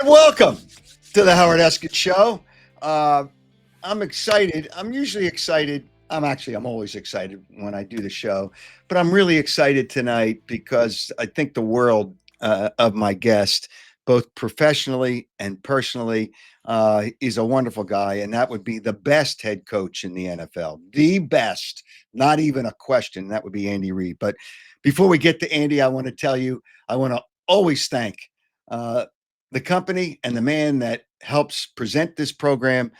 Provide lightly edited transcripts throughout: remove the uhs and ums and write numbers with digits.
Welcome to the Howard Eskin Show. I'm excited. I'm usually excited. I'm always excited when I do the show, but I'm really excited tonight because I think the world of my guest, both professionally and personally. He's a wonderful guy, and that would be the best head coach in the NFL. The best, not even a question. That would be Andy Reid. But before we get to Andy, I want to tell you, I want to always thank uh, the company and the man that helps present this program,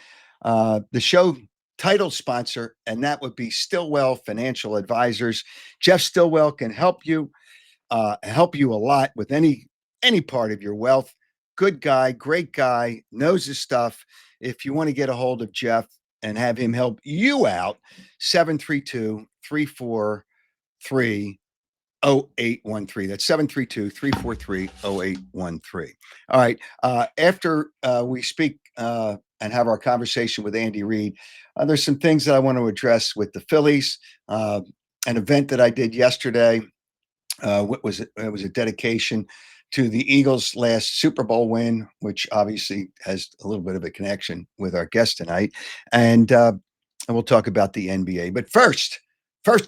the show title sponsor, and that would be Stillwell Financial Advisors. Jeff Stillwell can help you a lot with any part of your wealth. Good guy, great guy, knows his stuff. If you want to get a hold of Jeff and have him help you out, 732-343 0813. That's 732-343-0813. All right. After we speak and have our conversation with Andy Reid, there's some things that I want to address with the Phillies. An event that I did yesterday. What was it? It was a dedication to the Eagles' last Super Bowl win, which obviously has a little bit of a connection with our guest tonight. And we'll talk about the NBA. But first,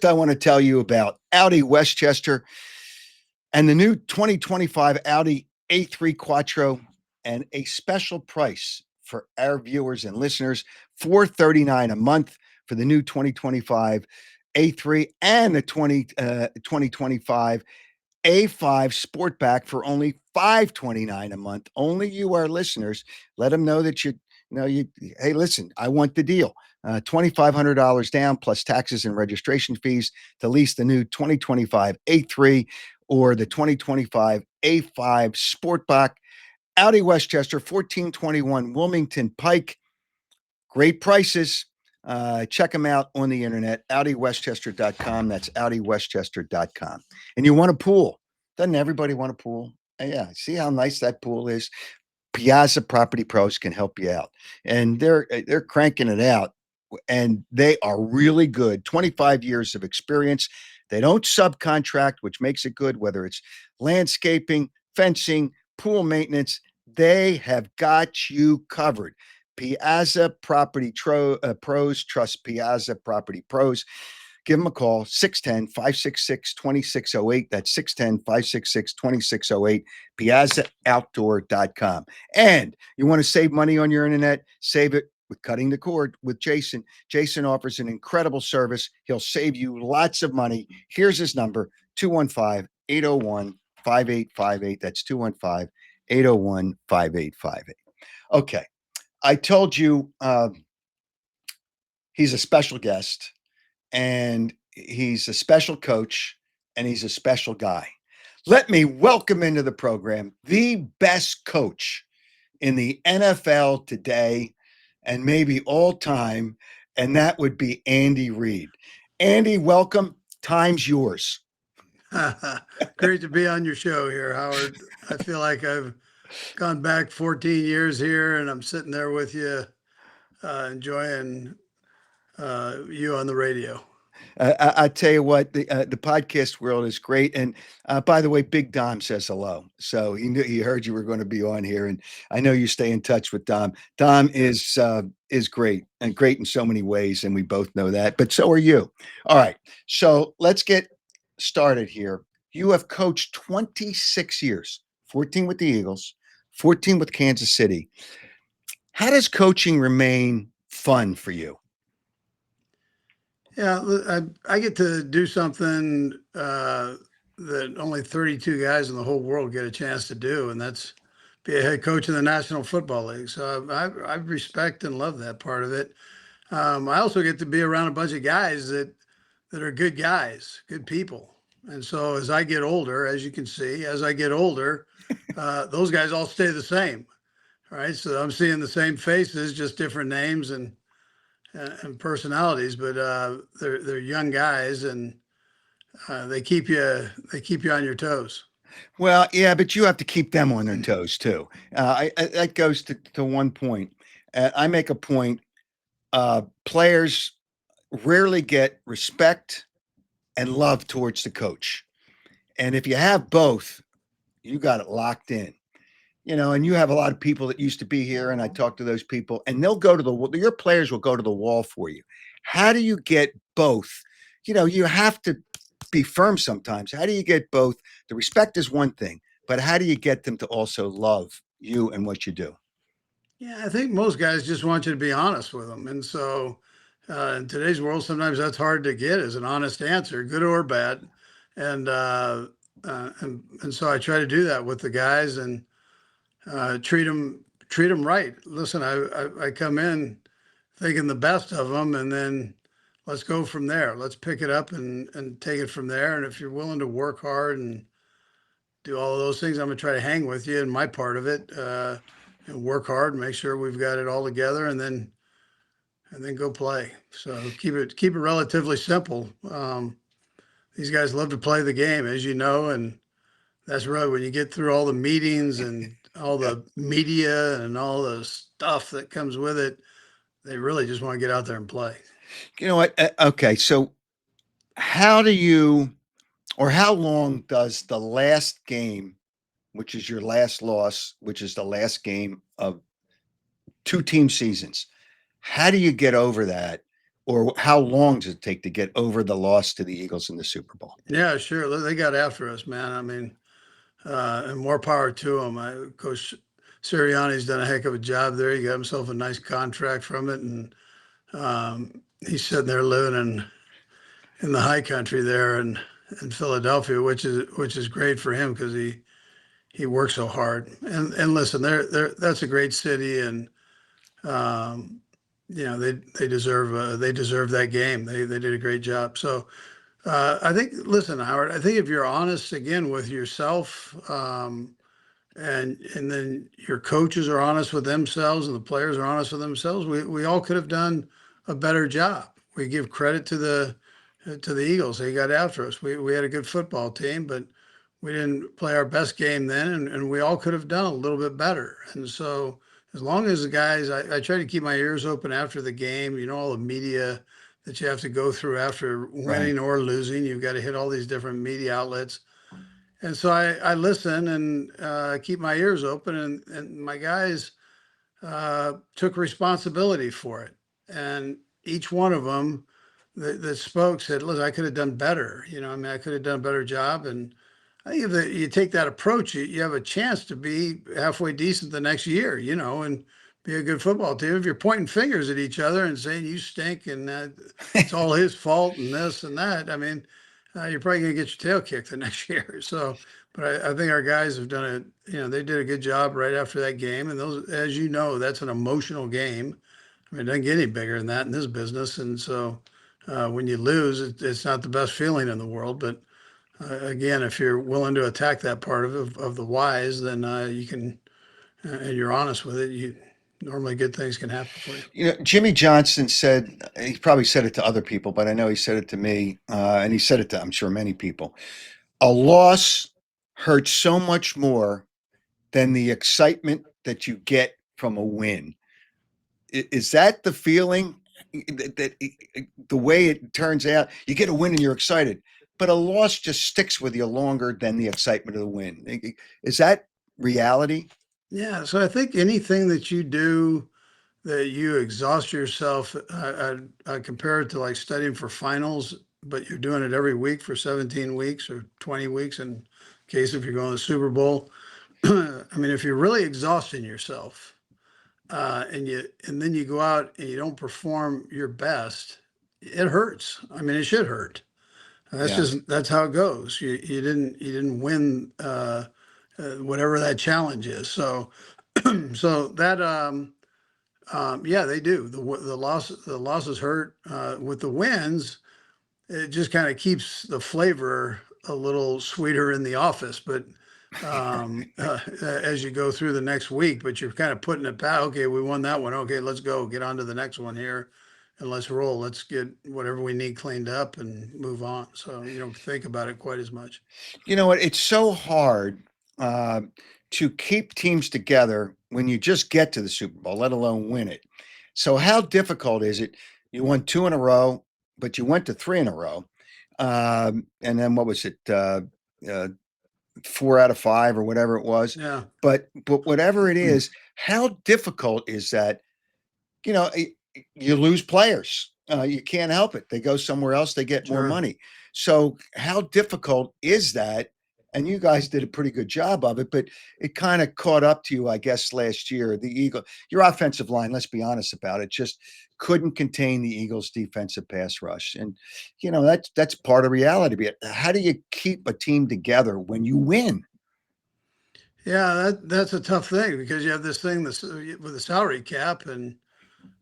I want to tell you about Audi Westchester and the new 2025 Audi A3 Quattro, and a special price for our viewers and listeners, $439 a month for the new 2025 A3 and the 2025 A5 Sportback for only $529 a month. Only you, our listeners, let them know that hey, listen, I want the deal. $2,500 down plus taxes and registration fees to lease the new 2025 A3 or the 2025 A5 Sportback. Audi Westchester, 1421 Wilmington Pike. Great prices. Check them out on the internet, AudiWestchester.com. That's AudiWestchester.com. And you want a pool. Doesn't everybody want a pool? Yeah. See how nice that pool is? Piazza Property Pros can help you out. And they're cranking it out. And they are really good. 25 years of experience. They don't subcontract, which makes it good, whether it's landscaping, fencing, pool maintenance. They have got you covered. Piazza Property Pros. Trust Piazza Property Pros. Give them a call, 610-566-2608. That's 610-566-2608, piazzaoutdoor.com. And you want to save money on your internet? Save it with Cutting the Cord with Jason. Jason offers an incredible service. He'll save you lots of money. Here's his number, 215-801-5858. That's 215-801-5858. Okay. I told you he's a special guest, and he's a special coach, and he's a special guy. Let me welcome into the program the best coach in the NFL today and maybe all time, and that would be Andy Reid. Andy, welcome. Time's yours. Great to be on your show here, Howard. I feel like I've gone back 14 years here, and I'm sitting there with you, enjoying you on the radio. I tell you what, the podcast world is great. And by the way, Big Dom says hello. So he heard you were going to be on here, and I know you stay in touch with Dom. Dom is great, and great in so many ways, and we both know that. But so are you. All right, so let's get started here. You have coached 26 years, 14 with the Eagles, 14 with Kansas City. How does coaching remain fun for you? Yeah, I get to do something that only 32 guys in the whole world get a chance to do, and that's be a head coach in the National Football League. So I respect and love that part of it. I also get to be around a bunch of guys that are good guys, good people. And so as I get older, as you can see, as I get older, those guys all stay the same. All right. So I'm seeing the same faces, just different names and personalities, but they're young guys, and they keep you on your toes. Well, yeah, but you have to keep them on their toes too. That goes to one point. I make a point. Players rarely get respect and love towards the coach, and if you have both, you got it locked in. and you have a lot of people that used to be here, and I talk to those people, and they'll go to your players will go to the wall for you. How do you get both? You have to be firm sometimes. How do you get both? The respect is one thing, but how do you get them to also love you and what you do? Yeah, I think most guys just want you to be honest with them. And so in today's world, sometimes that's hard to get is an honest answer, good or bad. And, and so I try to do that with the guys and treat them right. Listen, I come in thinking the best of them, and then let's go from there. Let's pick it up and take it from there. And if you're willing to work hard and do all of those things, I'm gonna try to hang with you in my part of it, and work hard and make sure we've got it all together, and then go play. So keep it relatively simple. These guys love to play the game, as you know, and that's really when you get through all the meetings and all Yeah. the media and all the stuff that comes with it. They really just want to get out there and play. You know what? Okay, so how do you, or how long does the last game, which is your last loss, which is the last game of two team seasons, how do you get over that? Or how long does it take to get over the loss to the Eagles in the Super Bowl? Yeah, sure. They got after us, man. I mean, and more power to him. Coach Sirianni's done a heck of a job there. He got himself a nice contract from it, and he's sitting there living in the high country there in Philadelphia, which is great for him because he works so hard. And listen, they're that's a great city, and um, they deserve that game. They did a great job. So I think, listen, Howard, I think if you're honest again with yourself, and then your coaches are honest with themselves and the players are honest with themselves, we all could have done a better job. We give credit to the Eagles. They got after us. We had a good football team, but we didn't play our best game then, and we all could have done a little bit better. And so as long as the guys, I try to keep my ears open after the game, all the media that you have to go through after Right. winning or losing. You've got to hit all these different media outlets. And so I listen and keep my ears open, and my guys took responsibility for it. And each one of them that spoke said, "Look, I could have done better. I mean, I could have done a better job." And I think if you take that approach, you have a chance to be halfway decent the next year, and be a good football team. If you're pointing fingers at each other and saying you stink and it's all his fault and this and that, I mean, you're probably going to get your tail kicked the next year. So, but I think our guys have done it. They did a good job right after that game. And those, as you know, that's an emotional game. I mean, it doesn't get any bigger than that in this business. And so, when you lose, it's not the best feeling in the world. But again, if you're willing to attack that part of the whys, then you can, and you're honest with it, you normally good things can happen for you. Jimmy Johnson said, he probably said it to other people, but I know he said it to me, and he said it to, I'm sure, many people. A loss hurts so much more than the excitement that you get from a win. Is that the feeling that the way it turns out, you get a win and you're excited, but a loss just sticks with you longer than the excitement of the win? Is that reality? Yeah. So I think anything that you do that you exhaust yourself, I compare it to like studying for finals, but you're doing it every week for 17 weeks or 20 weeks in case if you're going to the Super Bowl. I mean, if you're really exhausting yourself, and then you go out and you don't perform your best, it hurts. I mean, it should hurt. Yeah. That's how it goes. You didn't win whatever that challenge is. So so that yeah, they do. The losses hurt. With the wins, it just kind of keeps the flavor a little sweeter in the office. But as you go through the next week, but you're kind of putting it back. Okay, we won that one. Okay, let's go. Get on to the next one here, and let's roll. Let's get whatever we need cleaned up and move on. So you don't think about it quite as much. You know what? It's so hard uh, to keep teams together when you just get to the Super Bowl, let alone win it. So, how difficult is it? You won two in a row, but you went to three in a row. And then what was it? Uh, 4 out of 5 or whatever it was. Yeah. But whatever it is, how difficult is that? You know, you lose players. You can't help it. They go somewhere else, they get more Sure. money. So, how difficult is that? And you guys did a pretty good job of it, but it kind of caught up to you, I guess, last year. The Eagle, your offensive line, let's be honest about it, just couldn't contain the Eagles' defensive pass rush. And, that's part of reality. But how do you keep a team together when you win? Yeah, that's a tough thing because you have this thing with the salary cap, and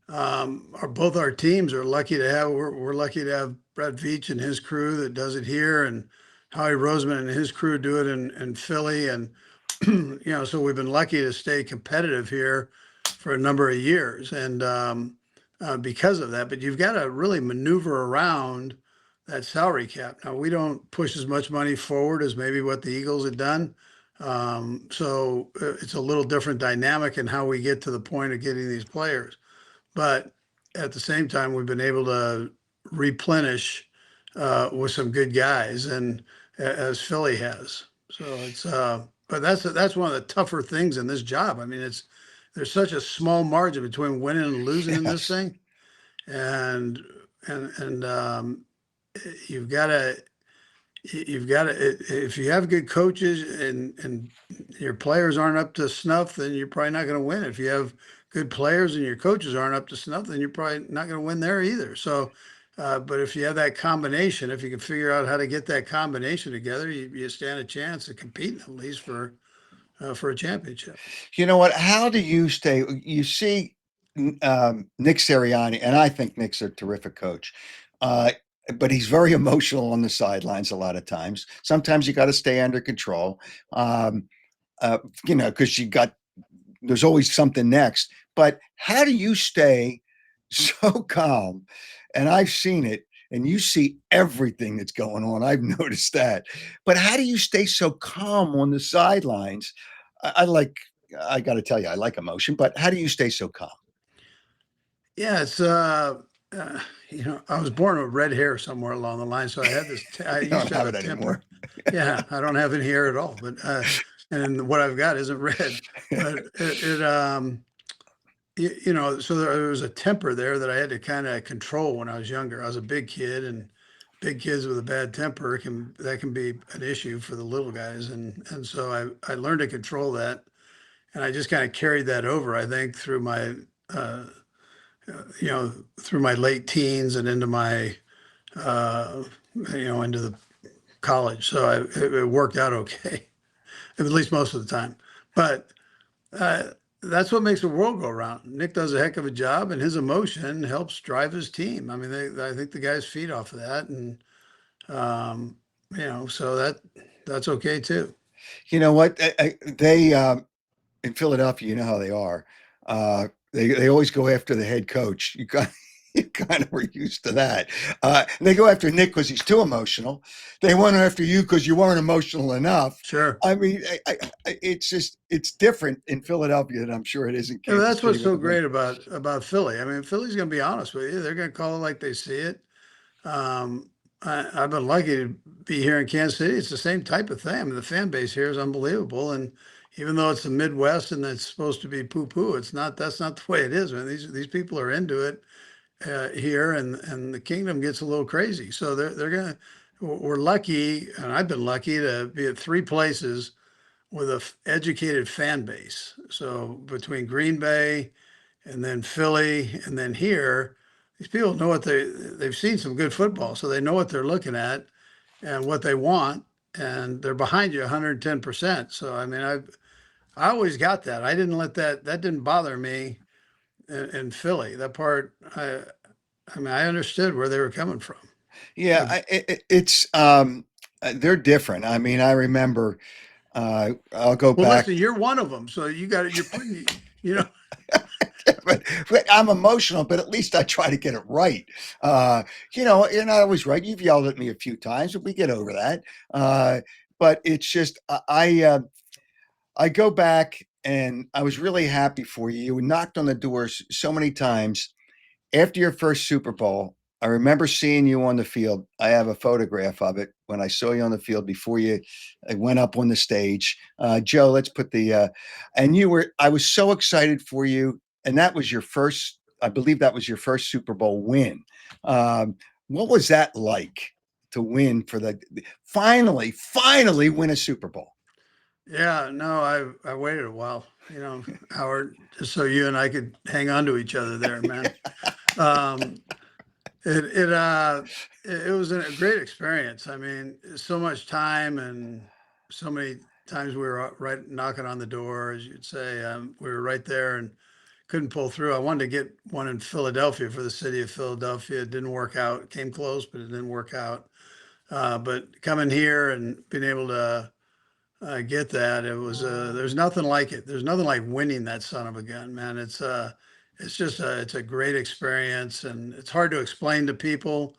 both our teams are lucky to have we're lucky to have Brett Veach and his crew that does it here, and Howie Roseman and his crew do it in Philly, and so we've been lucky to stay competitive here for a number of years, and because of that. But you've got to really maneuver around that salary cap. Now we don't push as much money forward as maybe what the Eagles had done. So it's a little different dynamic in how we get to the point of getting these players. But at the same time, we've been able to replenish with some good guys, and as Philly has. So but that's one of the tougher things in this job. I mean, there's such a small margin between winning and losing in this Yes. thing, and and you've got to if you have good coaches and your players aren't up to snuff, then you're probably not going to win. If you have good players and your coaches aren't up to snuff, then you're probably not going to win there either. So, but if you have that combination, if you can figure out how to get that combination together, you stand a chance of competing at least for a championship. You know what? How do you stay? You see, Nick Sirianni, and I think Nick's a terrific coach, uh, but he's very emotional on the sidelines a lot of times. Sometimes you got to stay under control, um, because there's always something next. But how do you stay so calm? And I've seen it, and you see everything that's going on. I've noticed that. But how do you stay so calm on the sidelines? I like, I got to tell you, I like emotion, but how do you stay so calm? Yeah, I was born with red hair somewhere along the line, so I had I You used don't to have have a it temper. anymore. Yeah, I don't have any hair at all, but and what I've got isn't red, but so there was a temper there that I had to kind of control when I was younger. I was a big kid, and big kids with a bad temper can be an issue for the little guys, and so I learned to control that, and I just kind of carried that over, I think, uh, through my late teens and into my uh, into the college. So it worked out okay, at least most of the time. But uh, that's what makes the world go round. Nick does a heck of a job, and his emotion helps drive his team. I mean, I think the guys feed off of that, and um, so that's okay too. You know what? They in Philadelphia, you know how they are. They always go after the head coach. You kind of were used to that. And they go after Nick because he's too emotional. They went after you because you weren't emotional enough. Sure. I mean, it's different in Philadelphia than I'm sure it is in Yeah, Kansas that's City what's with so the Wings. great about Philly. I mean, Philly's going to be honest with you. They're going to call it like they see it. Um, I've been lucky to be here in Kansas City. It's the same type of thing. I mean, the fan base here is unbelievable, and even though it's the Midwest and it's supposed to be poo-poo, it's not. That's not the way it is. I mean, these people are into it here, and the kingdom gets a little crazy. So they're gonna. We're lucky, and I've been lucky to be at three places with a educated fan base. So between Green Bay and then Philly, and then here, these people know they've seen some good football, so they know what they're looking at and what they want, and they're behind you 110%. So I mean, I always got that. I didn't let that didn't bother me in Philly. That part, I mean, I understood where they were coming from. Yeah, Uh, it's they're different. I mean, I remember. I'll go well, back. listen, you're one of them, so you got it. You're putting, you know, but I'm emotional, but at least I try to get it right. You're not always right. You've yelled at me a few times, but we get over that. But it's just I go back and I was really happy for you. You knocked on the doors so many times after your first Super Bowl. I remember seeing you on the field. I have a photograph of it when I saw you on the field before you went up on the stage. Joe, let's put and I was so excited for you. And that was your first, I believe that was your first Super Bowl win. Um, what was that like to win finally win a Super Bowl? Yeah, no, I waited a while, Howard, just so you and I could hang on to each other there, man. Um, it it uh it was a great experience. I mean, so much time and so many times we were right knocking on the door, as you'd say. We were right there and couldn't pull through. I wanted to get one in Philadelphia for the city of Philadelphia. It didn't work out. It came close, but it didn't work out. But coming here and being able to get that. There's nothing like it. There's nothing like winning that son of a gun, man. It's just it's a great experience, and it's hard to explain to people,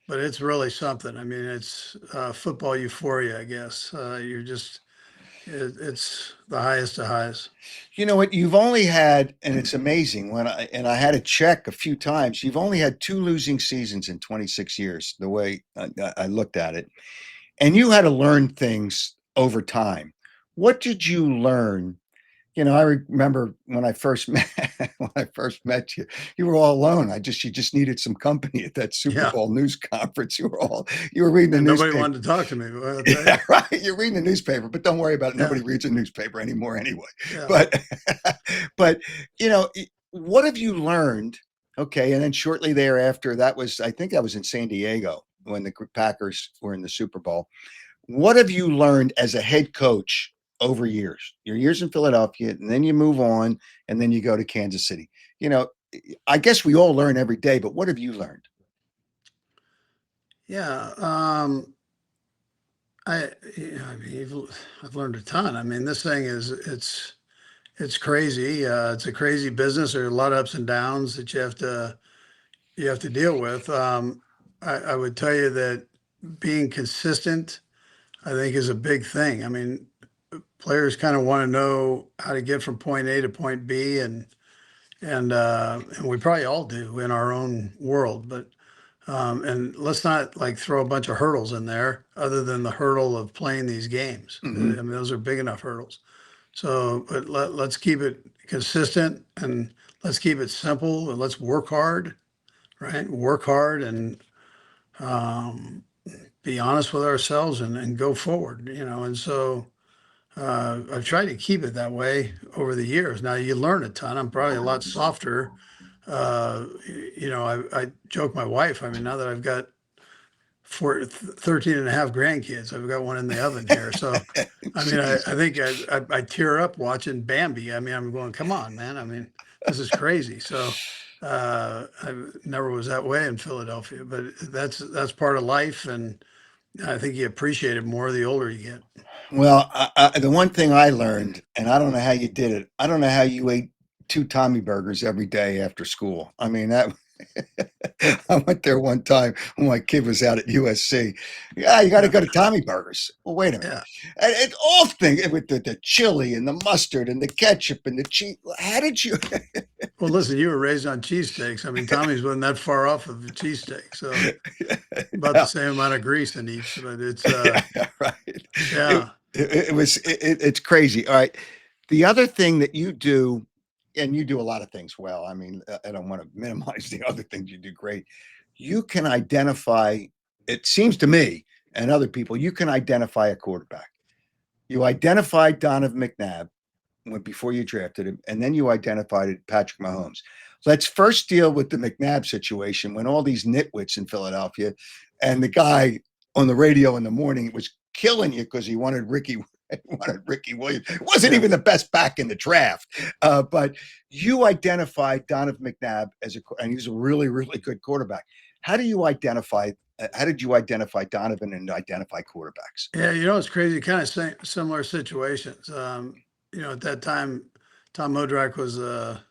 but it's really something. I mean, it's football euphoria, I guess. It's the highest of highs. You know what? You've only had, and it's amazing I had to check a few times. You've only had two losing seasons in 26 years. The way I looked at it, and you had to learn things over time. What did you learn? I remember when I first met when I first met you, you were all alone. You just needed some company at that Super Yeah, Bowl news conference. You were reading the and nobody newspaper. wanted to talk to me. I'll tell you. Yeah, right. You're reading the newspaper, but don't worry about it. Yeah, Nobody reads a newspaper anymore anyway. yeah. But but what have you learned? Okay, and then shortly thereafter, I think that was in San Diego when the Packers were in the Super Bowl. What have you learned as a head coach over years? Your years in Philadelphia, and then you move on, and then you go to Kansas City. You know, I guess we all learn every day, but what have you learned? Yeah. I mean, I've learned a ton. I mean, this thing it's crazy. It's a crazy business. There are a lot of ups and downs that you have to deal with. I would tell you that being consistent, I think, is a big thing. I mean, players kind of want to know how to get from point A to point B, and we probably all do in our own world. But and let's not like throw a bunch of hurdles in there, other than the hurdle of playing these games. I Mm-hmm. mean, those are big enough hurdles. So, but let's keep it consistent, and let's keep it simple, and let's work hard, right? Work hard and um, be honest with ourselves, and go forward, And so I've tried to keep it that way over the years. Now you learn a ton. I'm probably a lot softer. I joke my wife. I mean, now that I've got 13 and a half grandkids, I've got one in the oven here. So, I mean, I think I tear up watching Bambi. I mean, I'm going, come on, man. I mean, this is crazy. So, I never was that way in Philadelphia, but that's part of life, and I think you appreciate it more the older you get. Well, the one thing I learned, and I don't know how you did it. I don't know how you ate two Tommy burgers every day after school. I mean, that I went there one time when my kid was out at USC. Yeah, you got to Yeah, go to Tommy Burgers. Well, wait a minute. yeah. And all thing with the chili and the mustard and the ketchup and the cheese. How did you? Well, listen, you were raised on cheesesteaks. I mean, Tommy's wasn't that far off of a cheesesteak, so about the Yeah, same amount of grease in each. But yeah, right. yeah, It's crazy. All right. The other thing that you do, and you do a lot of things well. I mean, I don't want to minimize the other things you do great. You can identify, it seems to me, and other people, you can identify a quarterback. You identified Donovan McNabb before you drafted him, and then you identified Patrick Mahomes. Let's first deal with the McNabb situation when all these nitwits in Philadelphia and the guy on the radio in the morning was killing you because he wanted Ricky Williams. It wasn't yeah. even the best back in the draft, but you identified Donovan McNabb and he's a really, really good quarterback. How do you identify? How did you identify Donovan and identify quarterbacks? Yeah, it's crazy. Kind of similar situations. At that time, Tom Modrak was a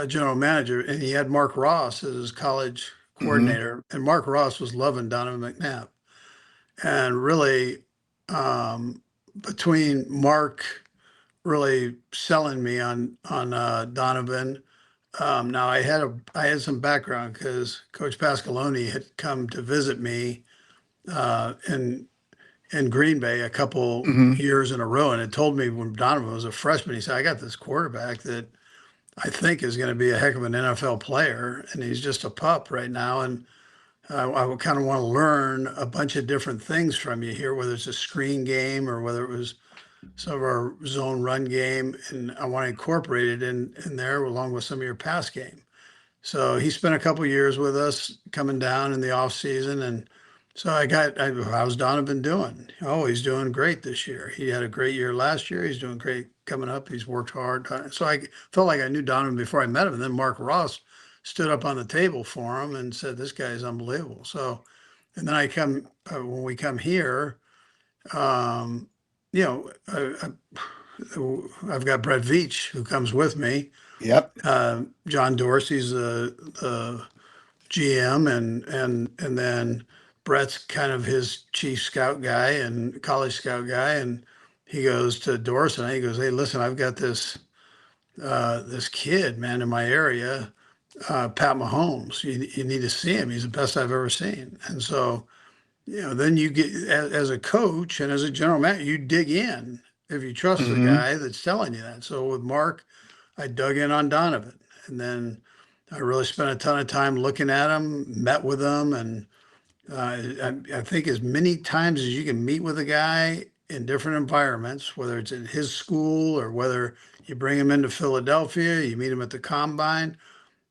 general manager, and he had Mark Ross as his college Mm-hmm. coordinator, and Mark Ross was loving Donovan McNabb, and really, between Mark really selling me on Donovan, Now I had some background because Coach Pasqualoni had come to visit me in Green Bay a couple Hmm. years in a row, and had told me when Donovan was a freshman, he said, "I got this quarterback that I think is going to be a heck of an NFL player, and he's just a pup right now, and I kind of want to learn a bunch of different things from you here, whether it's a screen game or whether it was some of our zone run game, and I want to incorporate it in there along with some of your pass game." So he spent a couple years with us coming down in the off season, and so how's Donovan doing? Oh, he's doing great this year. He had a great year last year. He's doing great coming up. He's worked hard. So I felt like I knew Donovan before I met him. And then Mark Ross stood up on the table for him and said, "This guy is unbelievable." So, and then when we come here, um, you know, I've got Brett Veach who comes with me. Yep. John Dorsey's the GM, and then Brett's kind of his chief scout guy and college scout guy, and he goes to Dorsey and he goes, "Hey, listen, I've got this kid, man, in my area, Pat Mahomes. You need to see him. He's the best I've ever seen." And so, then you get as a coach and as a general manager, you dig in if you trust the Hmm. guy that's telling you that. So with Mark, I dug in on Donovan, and then I really spent a ton of time looking at him, met with him, and I think as many times as you can meet with a guy in different environments, whether it's in his school or whether you bring him into Philadelphia, you meet him at the combine,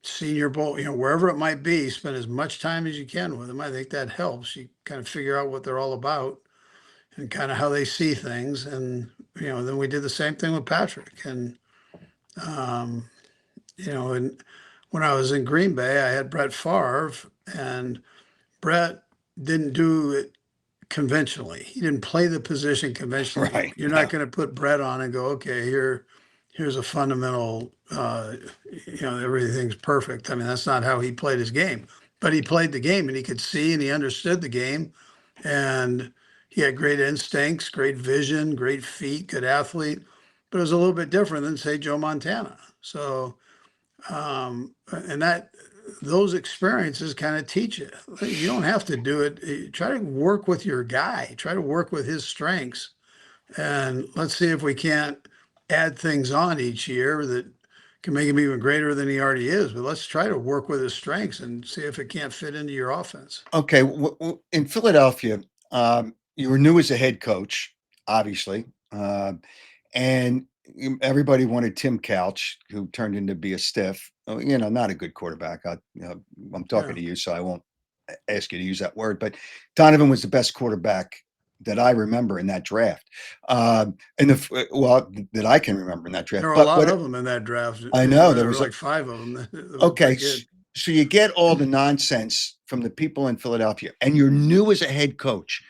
Senior Bowl, wherever it might be, spend as much time as you can with them. I think that helps. You kind of figure out what they're all about and kind of how they see things. And, then we did the same thing with Patrick. Um, and when I was in Green Bay, I had Brett Favre, and Brett didn't do it conventionally. He didn't play the position conventionally. Right. You're not No. going to put Brett on and go, "Okay, here's a fundamental, everything's perfect." I mean, that's not how he played his game. But he played the game, and he could see and he understood the game, and he had great instincts, great vision, great feet, good athlete. But it was a little bit different than, say, Joe Montana. So, and those experiences kind of teach you. You don't have to do it. Try to work with your guy. Try to work with his strengths, and let's see if we can't add things on each year that can make him even greater than he already is. But let's try to work with his strengths and see if it can't fit into your offense. Okay. In Philadelphia, you were new as a head coach, obviously, and everybody wanted Tim Couch, who turned into be a stiff. Not a good quarterback. I'm talking Yeah. to you, so I won't ask you to use that word. But Donovan was the best quarterback that I remember in that draft, that I can remember in that draft. There were a But lot what of them in that draft. I There know there were was like five of them that were okay, pretty good. so you get all the nonsense from the people in Philadelphia, and you're new as a head coach.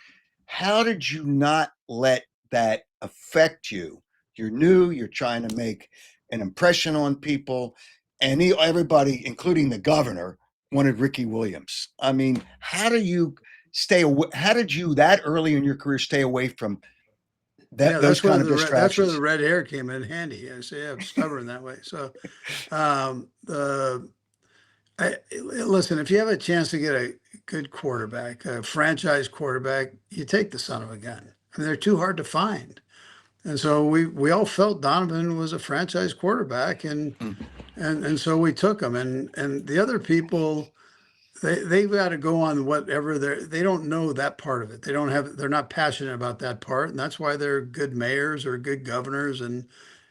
How did you not let that affect you? You're new, you're trying to make an impression on people, and everybody, including the governor, wanted Ricky Williams. I mean, how do you stay away? How did you that early in your career stay away from Yeah, those kind of that's where the distractions? red hair came in handy. I say I'm stubborn that way. So, the listen, if you have a chance to get a good quarterback, a franchise quarterback, you take the son of a gun. I mean, they're too hard to find. And so we all felt Donovan was a franchise quarterback, Mm. and so we took him. And the other people, they've got to go on whatever they don't know that part of it. They're not passionate about that part, and that's why they're good mayors or good governors. And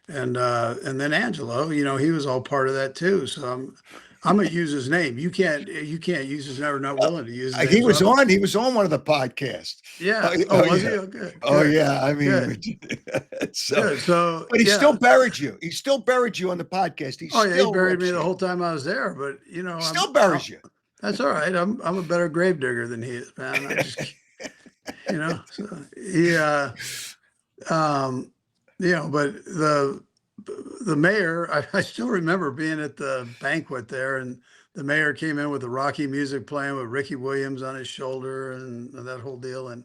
then Angelo, he was all part of that too. So I'm gonna use his name. You can't use his name. Or not willing to use his name. He So was on. He was on one of the podcasts. Oh, yeah. Oh, oh was he? yeah. Oh, good, Oh good, yeah. I mean, good, so, good. So but he still yeah. buried you. He still buried you on the podcast. He Oh yeah, he still buried rips me the you. whole time I was there. But He I'm, still buries you. that's all right. I'm a better grave digger than he is, man. I just So he um but the mayor, I still remember being at the banquet there, and the mayor came in with the Rocky music playing with Ricky Williams on his shoulder and that whole deal. And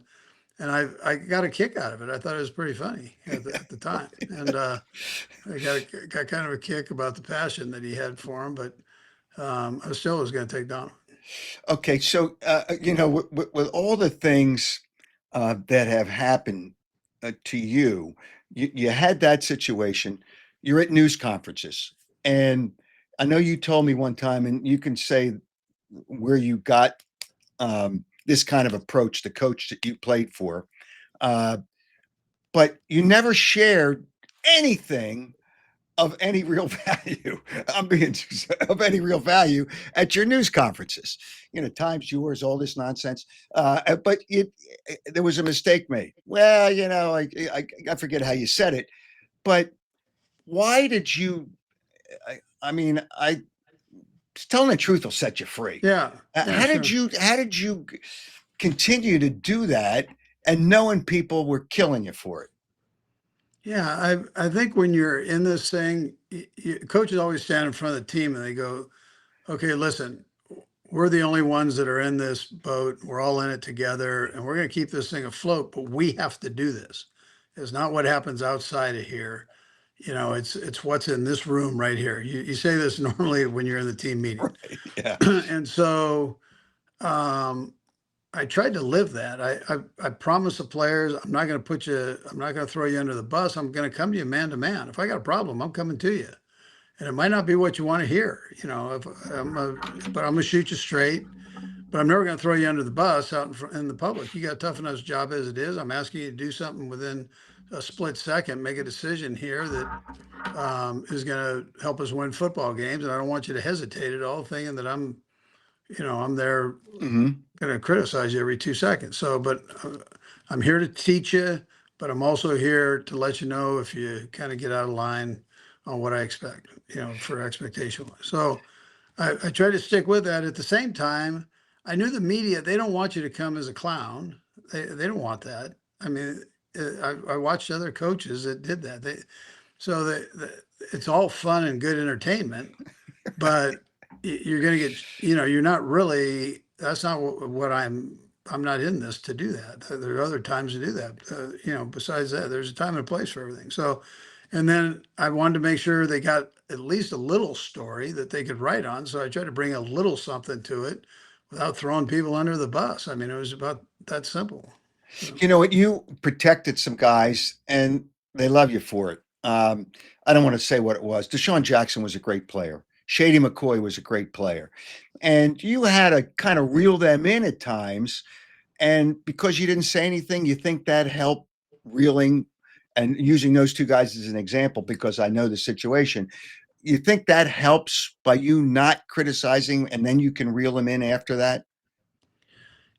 and I got a kick out of it. I thought it was pretty funny at the time, and I got kind of a kick about the passion that he had for him. But I still was going to take Donovan. Okay, so with all the things that have happened to you, you had that situation. You're at news conferences, and I know you told me one time, and you can say where you got this kind of approach, the coach that you played for, uh, but you never shared anything of any real value. I'm being of any real value at your news conferences. Times yours, all this nonsense. But there was a mistake made. Well, I forget how you said it, but why did you? I mean, I telling the truth will set you free. Yeah, yeah, How did sure. you? How did you continue to do that, and knowing people were killing you for it? Yeah, I think when you're in this thing, coaches always stand in front of the team and they go, "Okay, listen, we're the only ones that are in this boat. We're all in it together, and we're going to keep this thing afloat. But we have to do this. It's not what happens outside of here. It's what's in this room right here." You say this normally when you're in the team meeting, Right. Yeah. and so um, I tried to live that. I promised the players, I'm not going to throw you under the bus. I'm going to come to you man to man. If I got a problem, I'm coming to you. And it might not be what you want to hear, but I'm going to shoot you straight. But I'm never going to throw you under the bus out in the public. You got a tough enough job as it is. I'm asking you to do something within a split second, make a decision here that is going to help us win football games. And I don't want you to hesitate at all, thinking that I'm there Hmm. going to criticize you every 2 seconds. So, but I'm here to teach you, but I'm also here to let you know if you kind of get out of line on what I expect, for expectation. So I try to stick with that. At the same time, I knew the media, they don't want you to come as a clown. They don't want that. I mean, I watched other coaches that did that. It's all fun and good entertainment, but you're going to get, you're not really, that's not what I'm not in this to do that. There are other times to do that. Besides that, there's a time and a place for everything. So, and then I wanted to make sure they got at least a little story that they could write on. So I tried to bring a little something to it without throwing people under the bus. I mean, it was about that simple. So, You know what? You protected some guys, and they love you for it. I don't want to say what it was. Deshaun Jackson was a great player. Shady McCoy was a great player, and you had to kind of reel them in at times. And because you didn't say anything, you think that helped reeling and using those two guys as an example because I know the situation. You think that helps by you not criticizing, and then you can reel them in after that,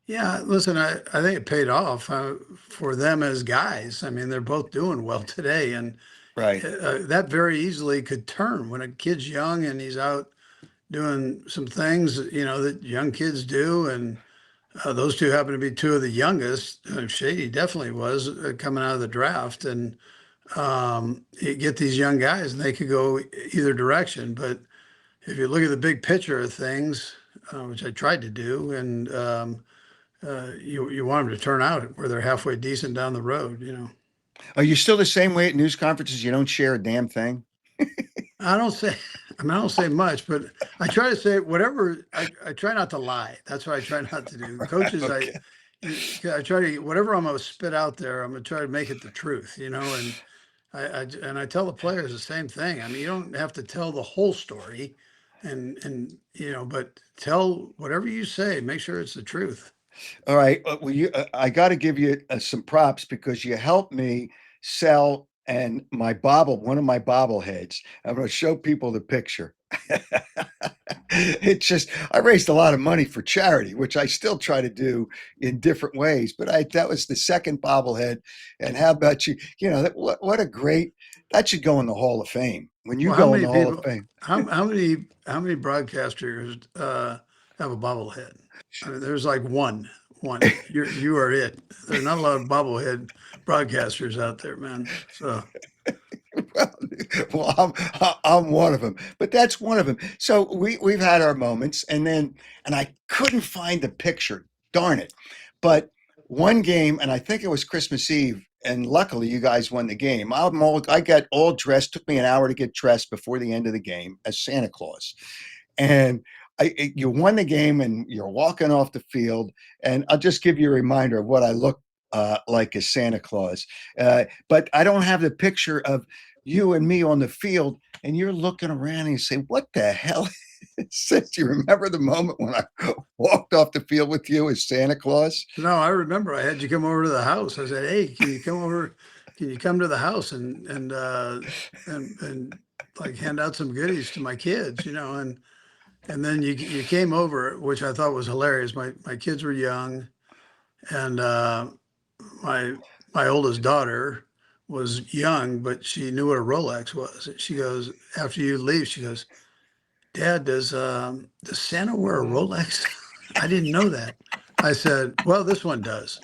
yeah, listen, I think it paid off for them as guys. I mean, they're both doing well today. And right? that very easily could turn when a kid's young and he's out doing some things, that young kids do. And those two happen to be two of the youngest. Shady definitely was coming out of the draft. And you get these young guys and they could go either direction. But if you look at the big picture of things, which I tried to do, and you want them to turn out where they're halfway decent down the road. Are you still the same way at news conferences? You don't share a damn thing. I don't say, I mean, I don't say much, but I try to say whatever. I try not to lie. That's what I try not to do. Coaches, Okay. I try to whatever I'm gonna spit out there. I'm gonna try to make it the truth, and and I tell the players the same thing. I mean, you don't have to tell the whole story, and but tell whatever you say. Make sure it's the truth. All right. Well, I got to give you some props because you helped me sell and one of my bobbleheads. I'm going to show people the picture. It's just, I raised a lot of money for charity, which I still try to do in different ways. But that was the second bobblehead. And how about you? What a great, that should go in the Hall of Fame. When you Well, how go in many the Hall of people? Fame, How many broadcasters have a bobblehead? I mean, there's like one. You are it. There's not a lot of bobblehead broadcasters out there, man. So well, I'm one of them, but that's one of them. So we've had our moments, and I couldn't find the picture. Darn it! But one game, and I think it was Christmas Eve, and luckily you guys won the game. I got all dressed. Took me an hour to get dressed before the end of the game as Santa Claus, and you won the game, and you're walking off the field. And I'll just give you a reminder of what I look like as Santa Claus, but I don't have the picture of you and me on the field, and you're looking around and you say, "What the hell?" Do you remember the moment when I walked off the field with you as Santa Claus? No, I remember I had you come over to the house. I said, "Hey, can you come over? Can you come to the house and like hand out some goodies to my kids, you know?" And then you came over, which I thought was hilarious. My kids were young, and my my oldest daughter was young, but she knew what a Rolex was. She goes, after you leave, she goes, "Dad, does Santa wear a Rolex?" I didn't know that. I said, "Well, this one does."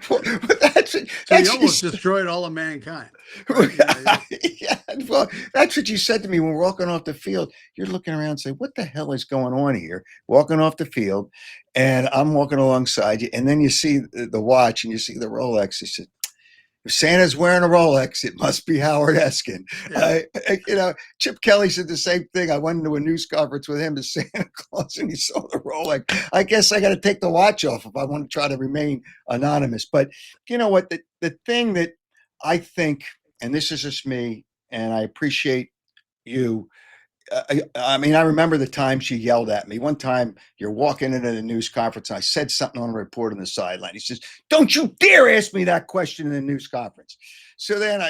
Well, that's So you that's almost just destroyed all of mankind, right? yeah. Well, that's what you said to me when we're walking off the field. You're looking around and say, "What the hell is going on here?" Walking off the field, and I'm walking alongside you, and then you see the watch and you see the Rolex. You said, if Santa's wearing a Rolex, it must be Howard Eskin. Yeah. Chip Kelly said the same thing. I went into a news conference with him as Santa Claus, and he saw the Rolex. I guess I got to take the watch off if I want to try to remain anonymous. But you know what? The thing that I think, and this is just me, and I appreciate you. I mean, I remember the time she yelled at me. One time, you're walking into the news conference, and I said something on a report on the sideline. He says, "Don't you dare ask me that question in the news conference." So then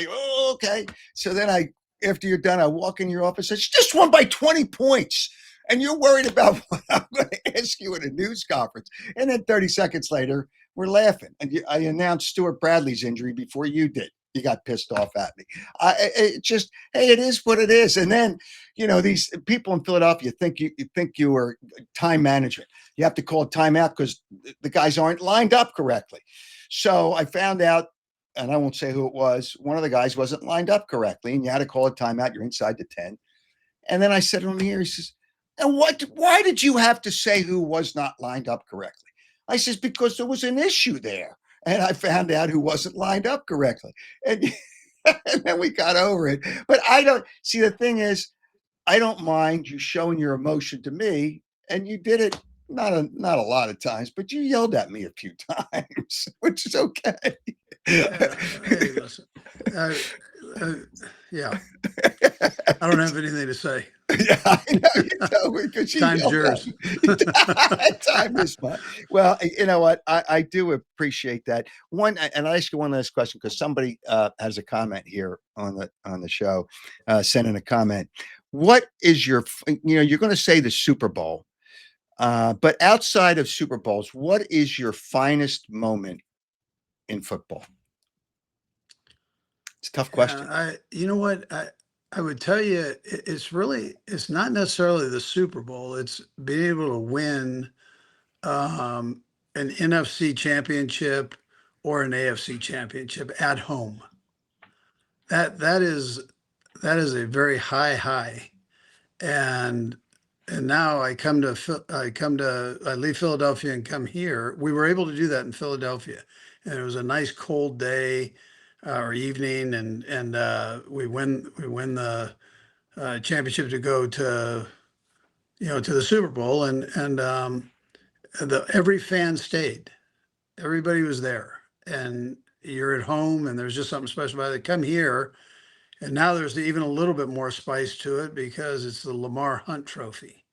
okay. So then after you're done, I walk in your office. It's just won by 20 points. And you're worried about what I'm going to ask you in a news conference. And then 30 seconds later, we're laughing. And I announced Stuart Bradley's injury before you did. You got pissed off at me. Hey, it is what it is. And then, these people in Philadelphia think you are time management. You have to call a timeout because the guys aren't lined up correctly. So I found out, and I won't say who it was. One of the guys wasn't lined up correctly, and you had to call a timeout. You're inside the 10. And then I said on the air, he says, "And why did you have to say who was not lined up correctly?" I says, "Because there was an issue there." And I found out who wasn't lined up correctly. And, and then we got over it. But I don't see, the thing is, I don't mind you showing your emotion to me. And you did it not a lot of times, but you yelled at me a few times, which is okay. Yeah. Hey, listen. Uh, uh, yeah. I don't have anything to say. Yeah, I know you don't, because you Time's yelled at yours. me. Time is mine. Well, you know what? I do appreciate that. And I'll ask you one last question, because somebody has a comment here on the show, sent in a comment. What is you're going to say the Super Bowl, but outside of Super Bowls, what is your finest moment in football? It's a tough question. You know what? I would tell you, it's not necessarily the Super Bowl. It's being able to win um, an NFC championship or an AFC championship at home. That is a very high. And now I leave Philadelphia and come here. We were able to do that in Philadelphia, and it was a nice cold day or evening, and we win the championship to go to the Super Bowl, and every fan stayed. Everybody was there, and you're at home, and there's just something special about it. Come here, and now there's even a little bit more spice to it because it's the Lamar Hunt Trophy.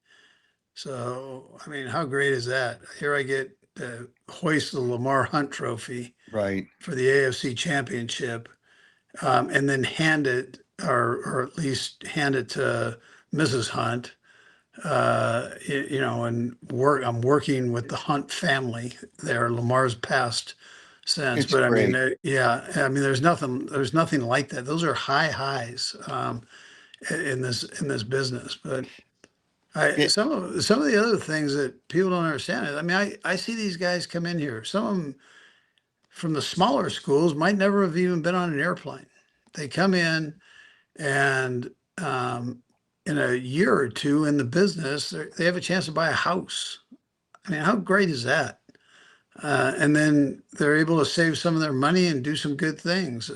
So, I mean, how great is that? Here I get to hoist the Lamar Hunt Trophy Right. for the AFC Championship, and then hand it, or at least hand it to Mrs. Hunt. And I'm working with the Hunt family there. Lamar's passed since, It's but I mean, great. yeah, I mean, there's nothing like that. Those are high highs in this business. But It, some of the other things that people don't understand is, I mean, I see these guys come in here. Some of them from the smaller schools might never have even been on an airplane. They come in, and in a year or two in the business, they have a chance to buy a house. I mean, how great is that? And then they're able to save some of their money and do some good things.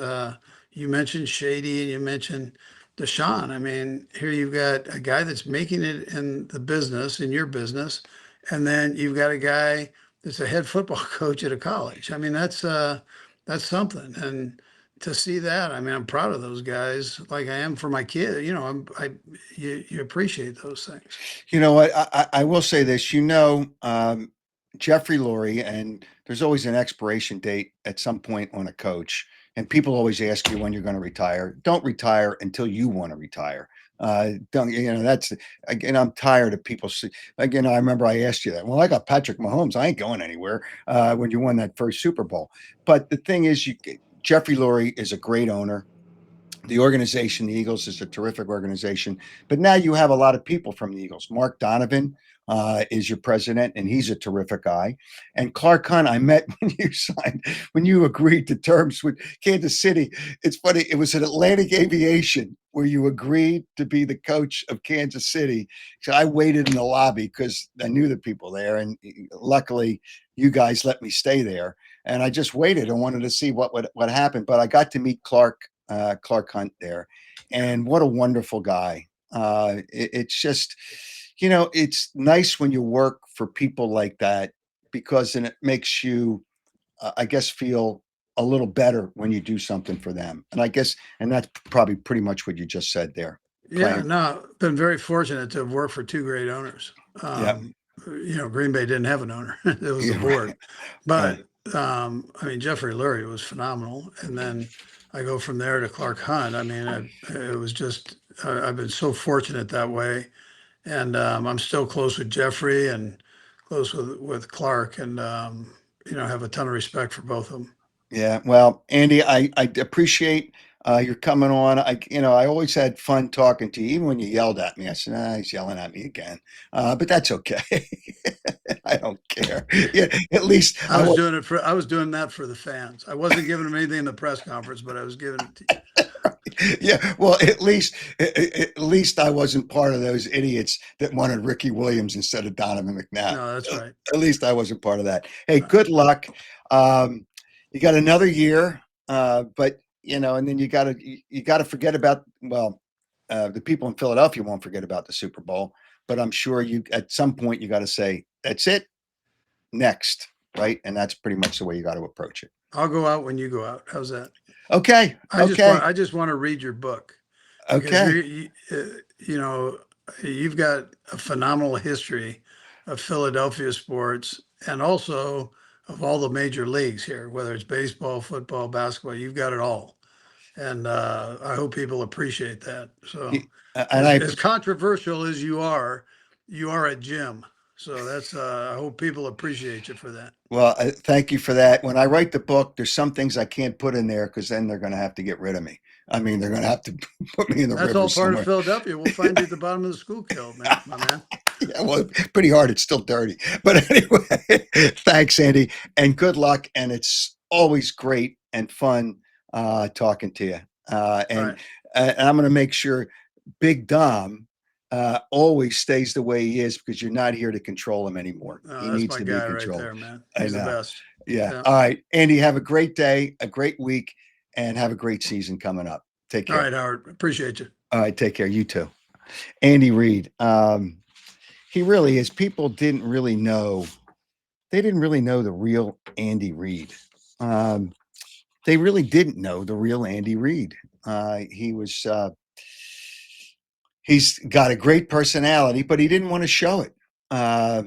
You mentioned Shady and you mentioned Deshaun. I mean, here you've got a guy that's making it in the business, in your business, and then you've got a guy that's a head football coach at a college. I mean, that's something. And to see that, I mean, I'm proud of those guys, like I am for my kid. You know, you appreciate those things. You know what? I will say this. Jeffrey Lurie, and there's always an expiration date at some point on a coach. And people always ask you when you're going to retire. Don't retire until you want to retire. Don't that's again. I'm tired of people. Again, I remember I asked you that. Well, I got Patrick Mahomes. I ain't going anywhere. When you won that first Super Bowl. But the thing is, Jeffrey Lurie is a great owner. The organization, the Eagles, is a terrific organization. But now you have a lot of people from the Eagles. Mark Donovan is your president, and he's a terrific guy. And Clark Hunt, I met when you agreed to terms with Kansas City. It's funny. It was at Atlantic Aviation where you agreed to be the coach of Kansas City. So I waited in the lobby because I knew the people there, and luckily you guys let me stay there. And I just waited and wanted to see what happened. But I got to meet Clark Hunt there. And what a wonderful guy. It's just, it's nice when you work for people like that because then it makes you, I guess, feel a little better when you do something for them. And that's probably pretty much what you just said there. Yeah, Playing. no, been very fortunate to have worked for two great owners. Yeah. Green Bay didn't have an owner; it was the Yeah. board. Right. Yeah. But I mean, Jeffrey Lurie was phenomenal, and then I go from there to Clark Hunt. I mean, it was just I've been so fortunate that way, and I'm still close with Jeffrey and close with Clark, and have a ton of respect for both of them. Yeah, well, Andy, I appreciate your coming on. I always had fun talking to you, even when you yelled at me. I said, he's yelling at me again, but that's okay. I don't care. Yeah, at least I was doing it for I was doing that for the fans. I wasn't giving them anything in the press conference, but I was giving it to you. Yeah, well, at least I wasn't part of those idiots that wanted Ricky Williams instead of Donovan McNabb. No, that's right. At least I wasn't part of that. Hey, All right. good luck. You got another year, but and then you gotta forget about the people in Philadelphia won't forget about the Super Bowl, but I'm sure you at some point you got to say that's it, next, right? And that's pretty much the way you got to approach it. I'll go out when you go out. How's that? Okay, okay, I just want to read your book because okay. you've got a phenomenal history of Philadelphia sports and also of all the major leagues here, whether it's baseball, football, basketball. You've got it all, and I hope people appreciate that. So, And I as controversial as you are a Jim. So that's I hope people appreciate you for that. Well, thank you for that. When I write the book, there's some things I can't put in there because then they're going to have to get rid of me. I mean, they're going to have to put me in the That's river all part of somewhere. Philadelphia. We'll find you at the bottom of the school kill, man, my man. Yeah, well, pretty hard. It's still dirty. But anyway, thanks, Andy, and good luck. And it's always great and fun talking to you. All And right. and I'm going to make sure Big Dom always stays the way he is because you're not here to control him anymore. He That's needs my to be guy right controlled. there, man. I He's the know. best. Yeah. Yeah. All right, Andy. Have a great day, a great week, and have a great season coming up. Take All care. right, Howard. Appreciate you. All right. Take care. You too. Andy Reid. He really is. People didn't really know. They didn't really know the real Andy Reid. Um, they really didn't know the real Andy Reid. He was. He's got a great personality, but he didn't want to show it. Uh,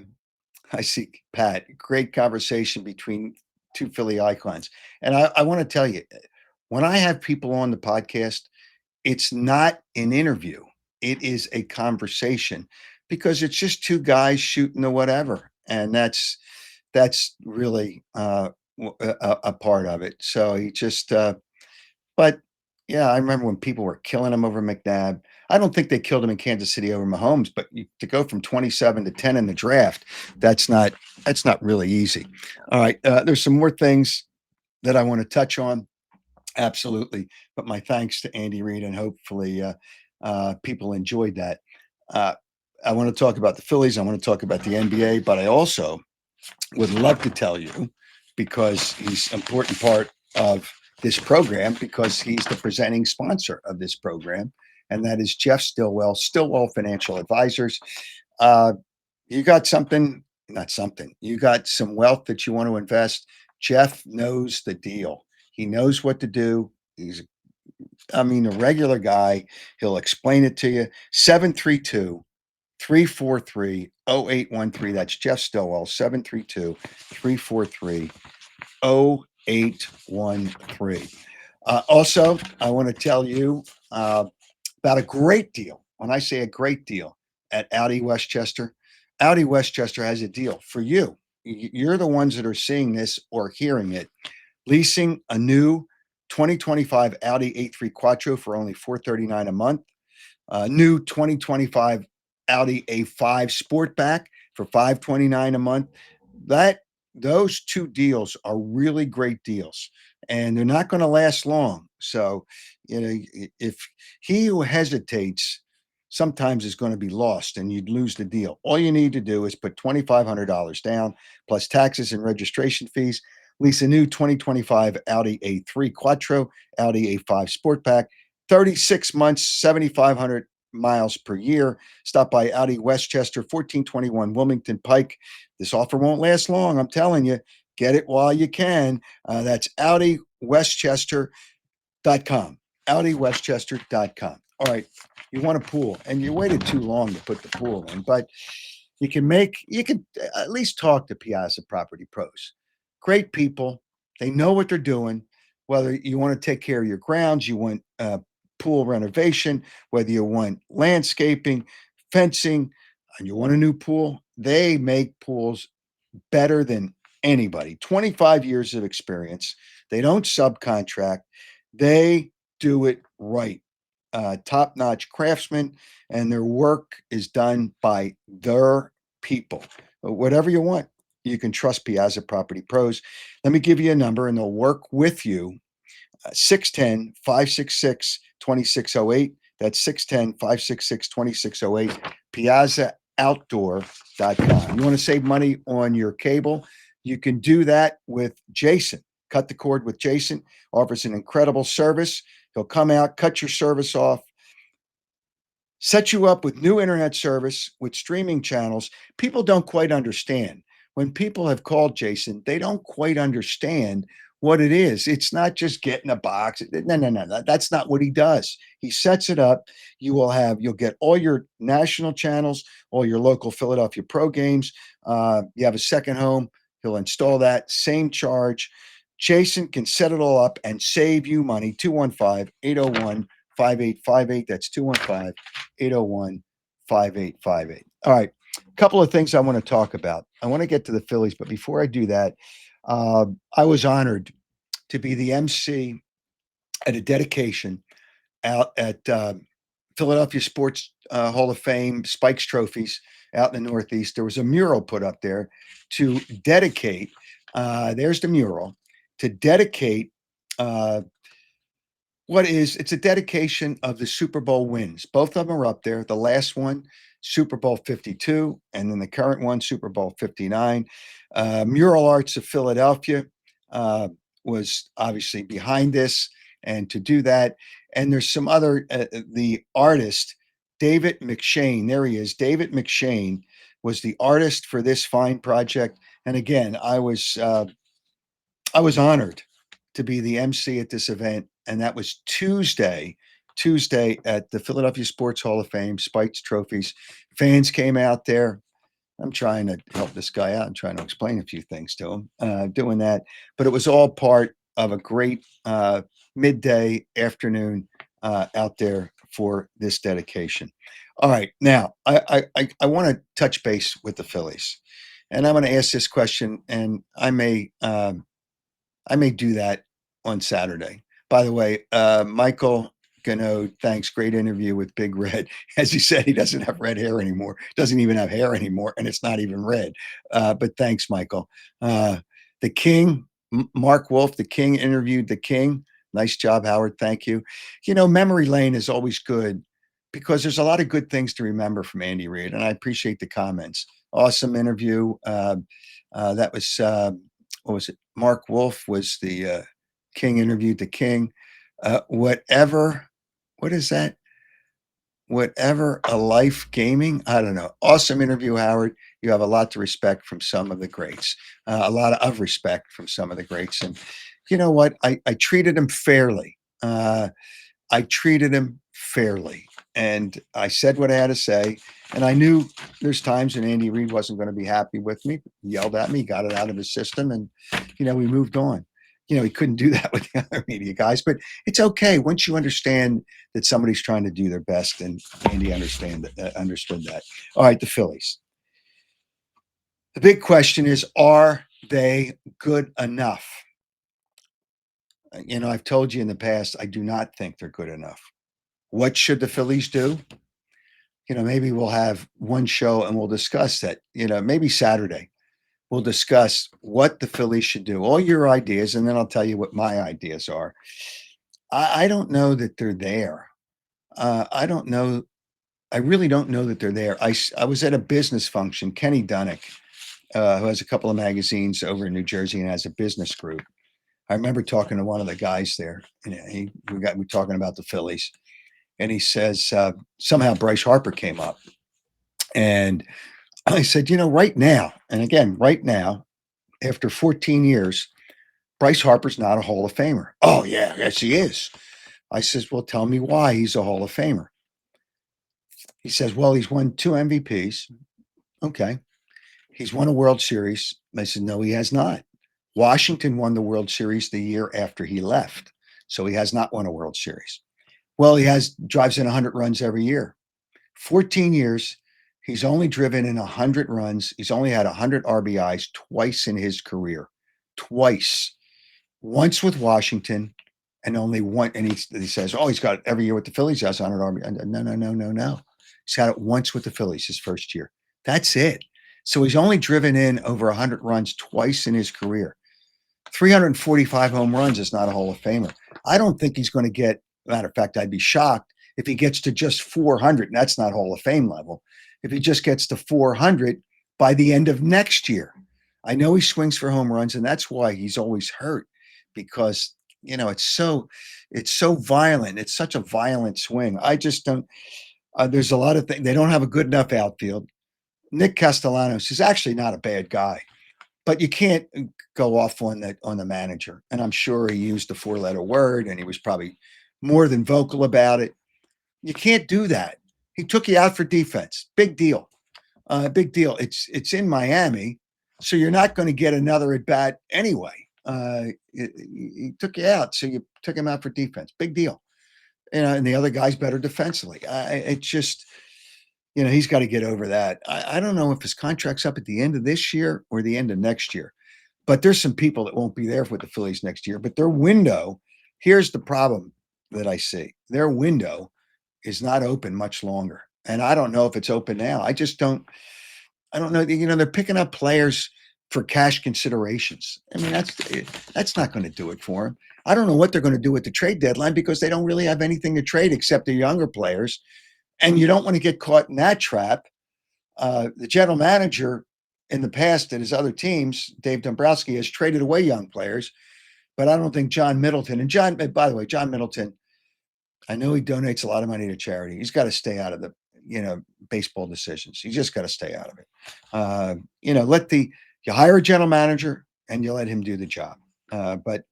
I see, Pat. Great conversation between two Philly icons, and I want to tell you, when I have people on the podcast, it's not an interview. It is a conversation because it's just two guys shooting the whatever, and that's really a part of it. So he just, but yeah, I remember when people were killing him over McNabb. I don't think they killed him in Kansas City over Mahomes, but to go from 27 to 10 in the draft, that's not that's not really easy. All right, there's some more things that I want to touch on. Absolutely. But my thanks to Andy Reid, and hopefully people enjoyed that. Uh, I want to talk about the Phillies. I want to talk about the NBA, but I also would love to tell you because he's an important part of this program because he's the presenting sponsor of this program, and that is Jeff Stillwell, Stillwell Financial Advisors. Uh, you got something, not something, you got some wealth that you want to invest. Jeff knows the deal. He knows what to do. He's, I mean, a regular guy. He'll explain it to you. 732 343 0813. That's Jeff Stillwell, 732 343 0813. Also, I want to tell you about a great deal. When I say a great deal at Audi Westchester, Audi Westchester has a deal for you. You're the ones that are seeing this or hearing it. Leasing a new 2025 Audi A3 Quattro for only $439 a month. New 2025 Audi A5 Sportback for $529 a month. That those two deals are really great deals, and they're not going to last long. So, if he who hesitates sometimes is going to be lost and you'd lose the deal. All you need to do is put $2,500 down plus taxes and registration fees. Lease a new 2025 Audi A3 Quattro, Audi A5 Sportback, 36 months, 7,500 miles per year. Stop by Audi Westchester, 1421 Wilmington Pike. This offer won't last long, I'm telling you. Get it while you can. That's AudiWestchester.com. AudiWestchester.com. All right, you want a pool, and you waited too long to put the pool in, but you can at least talk to Piazza Property Pros. Great people. They know what they're doing. Whether you want to take care of your grounds, you want pool renovation, whether you want landscaping, fencing, and you want a new pool, they make pools better than anybody. 25 years of experience. They don't subcontract. They do it right. Top-notch craftsmen, and their work is done by their people. Whatever you want, you can trust Piazza Property Pros. Let me give you a number, and they'll work with you. 610 566 2608. That's 610 566 2608. PiazzaOutdoor.com. You want to save money on your cable? You can do that with Jason. Cut the cord with Jason. Offers an incredible service. He'll come out, cut your service off, set you up with new internet service with streaming channels. People don't quite understand. When people have called Jason, they don't quite understand what it is. It's not just getting a box. No. That's not what he does. He sets it up. You'll get all your national channels, all your local Philadelphia Pro games. You have a second home. He'll install that, same charge. Jason can set it all up and save you money. 215-801-5858. That's 215-801-5858. All right. A couple of things I want to talk about. I want to get to the Phillies, but before I do that, I was honored to be the MC at a dedication out at Philadelphia Sports Hall of Fame, Spikes Trophies out in the Northeast. There was a mural put up there to dedicate, there's the mural, to dedicate it's a dedication of the Super Bowl wins. Both of them are up there. The last one, Super Bowl 52, and then the current one, Super Bowl 59. Mural Arts of Philadelphia was obviously behind this, and to do that. And there's some other, the artist, David McShane, there he is. David McShane was the artist for this fine project. And again, I was honored to be the MC at this event, and that was Tuesday at the Philadelphia Sports Hall of Fame, Spikes Trophies. Fans came out there. I'm trying to help this guy out and trying to explain a few things to him, doing that. But it was all part of a great midday afternoon out there for this dedication. All right, now I want to touch base with the Phillies, and I'm going to ask this question, and I may do that on Saturday. By the way, Michael Gano, thanks. Great interview with Big Red. As he said, he doesn't have red hair anymore. Doesn't even have hair anymore, and it's not even red. But thanks, Michael. The King, Mark Wolf, the King interviewed the King. Nice job, Howard. Thank you. Memory lane is always good because there's a lot of good things to remember from Andy Reid, and I appreciate the comments. Awesome interview. That was what was it? Mark Wolf was the King interviewed the King. Whatever, what is that? Whatever a life gaming. I don't know. Awesome interview, Howard. You have a lot to respect from some of the greats. A lot of respect from some of the greats, and you know what? I treated him fairly. I treated him fairly. And I said what I had to say. And I knew there's times when Andy Reid wasn't going to be happy with me, he yelled at me, got it out of his system, and, we moved on. He couldn't do that with the other media guys, but it's okay once you understand that somebody's trying to do their best. And Andy understood that. All right, the Phillies. The big question is, are they good enough? I've told you in the past, I do not think they're good enough. What should the Phillies do? Maybe we'll have one show and we'll discuss that. Maybe Saturday we'll discuss what the Phillies should do, all your ideas, and then I'll tell you what my ideas are. I don't know that they're there. I don't know. I really don't know that they're there. I was at a business function. Kenny Dunnick, who has a couple of magazines over in New Jersey and has a business group. I remember talking to one of the guys there, and we talking about the Phillies. And he says, somehow Bryce Harper came up. And I said, right now, and again, right now, after 14 years, Bryce Harper's not a Hall of Famer. Oh, yeah, yes, he is. I says, well, tell me why he's a Hall of Famer. He says, well, he's won 2 MVPs. Okay. He's won a World Series. I said, no, he has not. Washington won the World Series the year after he left. So he has not won a World Series. Well, he drives in 100 runs every year. 14 years, he's only driven in 100 runs. He's only had 100 RBIs twice in his career. Twice. Once with Washington and only one. And he says, oh, he's got it every year with the Phillies. He has 100 RBIs. No. He's had it once with the Phillies his first year. That's it. So he's only driven in over 100 runs twice in his career. 345 home runs is not a Hall of Famer. I don't think he's going to get, matter of fact, I'd be shocked if he gets to just 400, and that's not Hall of Fame level. If he just gets to 400 by the end of next year. I know he swings for home runs, and that's why he's always hurt, because it's so violent. It's such a violent swing. I just don't. There's a lot of things. They don't have a good enough outfield. Nick Castellanos is actually not a bad guy, but you can't go off on the manager. And I'm sure he used a 4-letter word, and he was probably more than vocal about it. You can't do that. He took you out for defense. Big deal. Big deal. It's in Miami, so you're not going to get another at bat anyway. He took you out, so you took him out for defense. Big deal. And the other guy's better defensively. It's just, he's got to get over that. I don't know if his contract's up at the end of this year or the end of next year, but there's some people that won't be there with the Phillies next year. But their window, here's the problem that I see. Their window is not open much longer. And I don't know if it's open now. I don't know. They're picking up players for cash considerations. I mean, that's not going to do it for them. I don't know what they're going to do with the trade deadline, because they don't really have anything to trade except the younger players. And you don't want to get caught in that trap. The general manager in the past at his other teams, Dave Dombrowski, has traded away young players, but I don't think John Middleton, by the way, John Middleton, I know he donates a lot of money to charity. He's got to stay out of the, baseball decisions. He's just got to stay out of it. You hire a general manager and you let him do the job. But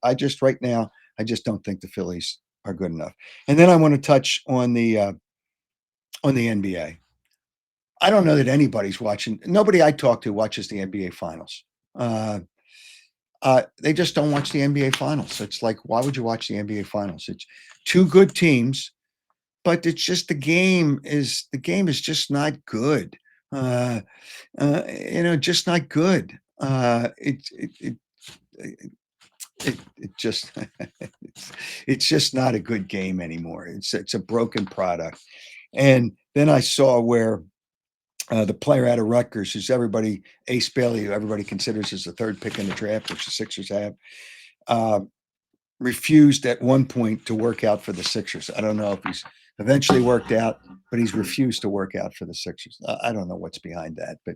right now, I just don't think the Phillies are good enough. And then I want to touch on the NBA. I don't know that anybody's watching. Nobody I talk to watches the NBA finals. They just don't watch the NBA finals. It's like, why would you watch the NBA finals? It's two good teams, but it's just the game is just not good. Just not good. It just it's just not a good game anymore. It's a broken product. And then I saw where the player out of Rutgers, who's Ace Bailey, who everybody considers as the third pick in the draft, which the Sixers have, refused at one point to work out for the Sixers. I don't know if he's eventually worked out, but he's refused to work out for the Sixers. I don't know what's behind that, but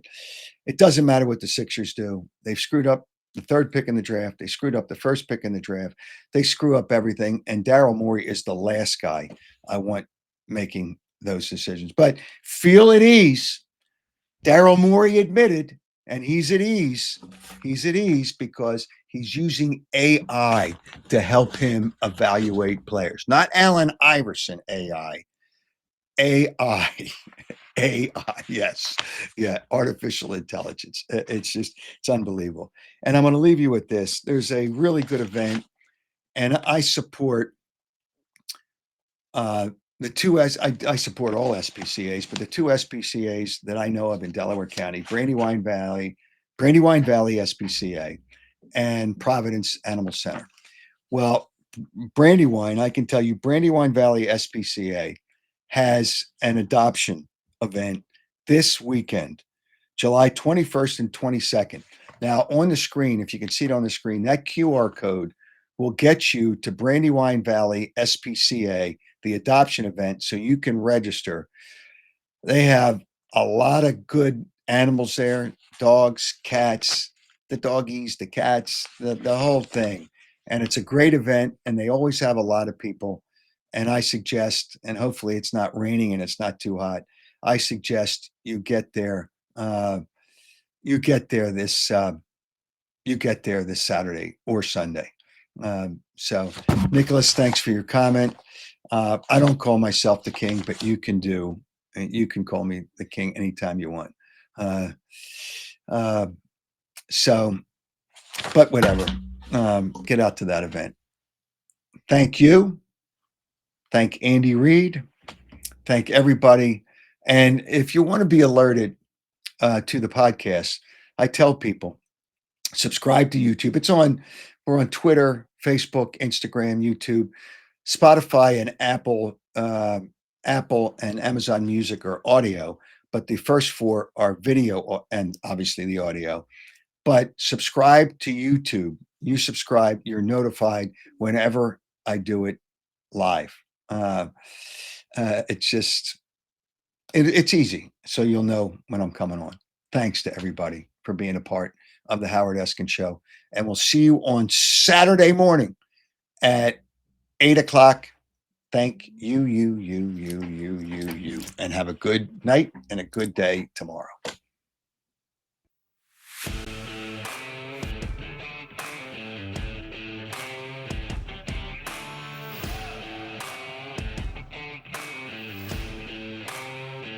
it doesn't matter what the Sixers do. They've screwed up the third pick in the draft. They screwed up the first pick in the draft. They screw up everything. And Daryl Morey is the last guy I want making those decisions. But feel at ease. Daryl Morey admitted, and he's at ease. He's at ease because he's using AI to help him evaluate players, not Allen Iverson AI. AI. AI, yes. Yeah, artificial intelligence. It's unbelievable. And I'm going to leave you with this. There's a really good event, and I support uh, the two I support all SPCAs, but the two SPCAs that I know of in Delaware County, Brandywine Valley SPCA, and Providence Animal Center. Well, Brandywine, I can tell you, Brandywine Valley SPCA has an adoption event this weekend, July 21st and 22nd. Now, on the screen, if you can see it on the screen, that QR code will get you to Brandywine Valley SPCA, the adoption event, so you can register. They have a lot of good animals there, dogs, cats, the doggies, the cats, the whole thing. And it's a great event, and they always have a lot of people. And I suggest, and hopefully it's not raining and it's not too hot, I suggest you get there. You get there this Saturday or Sunday. So, Nicholas, thanks for your comment. I don't call myself the king, but you can do. You can call me the king anytime you want. Uh, uh, so, but whatever. Get out to that event. Thank you. Thank Andy Reid. Thank everybody. And if you want to be alerted to the podcast, I tell people subscribe to YouTube. We're on Twitter, Facebook, Instagram, YouTube, Spotify, and Apple and Amazon Music are audio, but the first four are video and obviously the audio. But subscribe to YouTube. You subscribe, you're notified whenever I do it live. Uh, it's just it's easy, so you'll know when I'm coming on. Thanks to everybody for being a part of the Howard Eskin Show, and we'll see you on Saturday morning at 8 o'clock. Thank you, and have a good night and a good day tomorrow.